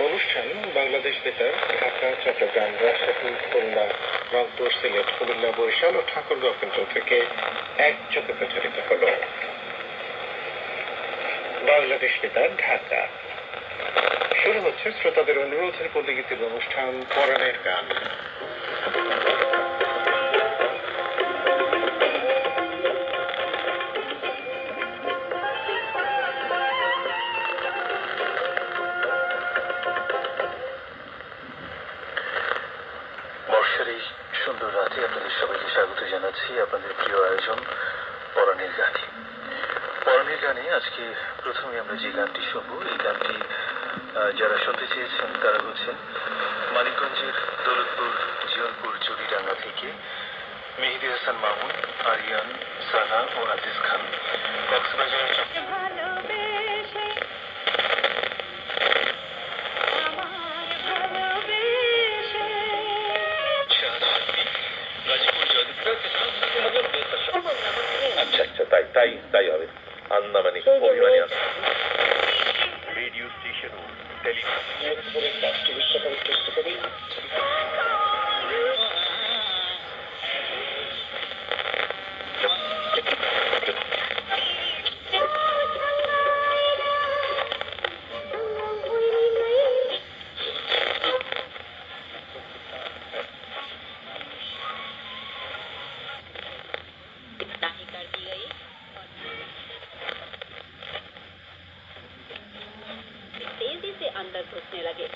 অনুষ্ঠান বাংলাদেশ বেতার ঢাকা, চট্টগ্রাম, রাজশাহী, খুলনা, রংপুর, সিলেট, কুমিল্লা, বরিশাল ও ঠাকুরগাঁও কেন্দ্র থেকে একযোগে প্রচারিত হল। বাংলাদেশ বেতার ঢাকা। শুরু হচ্ছে শ্রোতাদের অনুরোধের পল্লীগীতির অনুষ্ঠান পরাণের গান। বর্ষার এই সুন্দর রাতে আপনাদের সবাইকে স্বাগত জানাচ্ছি আপনাদের প্রিয় আয়োজন পরাণের গানে। পরাণের গানে আজকে প্রথমে আমরা যে গানটি শুনবো, এই গানটি যারা শুনতে চেয়েছেন তারা হচ্ছেন মানিকগঞ্জের দৌলতপুর জিয়নপুর চুরিডাঙ্গা থেকে মেহেদী হাসান মামুন, আরিয়ান, সানা ও আজিজ খান। কক্সবাজার আচ্ছা তাই হবে। আন্দামানি অভিমানী রেডিও স্টেশন ও अंदर घुसने लगे।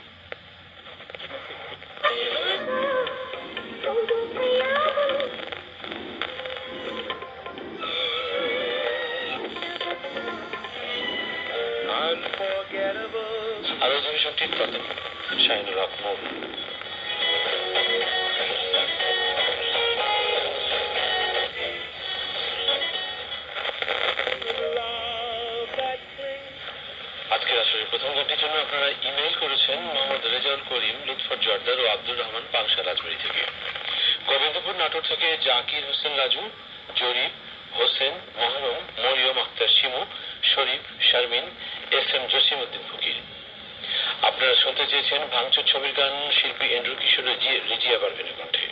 আরো তুমি সঠিক কথা শাহিনুর হক মৌলী। আজকের আসরের প্রথম গানটির জন্য আপনারা ইমেইল করেছেন মোহাম্মদ রেজাউল করিম, লুৎফর জর্দার ও আব্দুর রহমান পাংশা রাজবাড়ী থেকে। গোবিন্দপুর নাটোর থেকে জাকির হোসেন রাজু, জরিফ হোসেন, মহরম, মরিয়ম আক্তার শিমু, শরীফ, শারমিন, এস এম জসিম উদ্দিন ফকির। আপনারা শুনতে চেয়েছেন ভাঙচুর ছবির গান শিল্পী এন্ড্রু কিশোর রিজিয়া পারভিনের কণ্ঠে।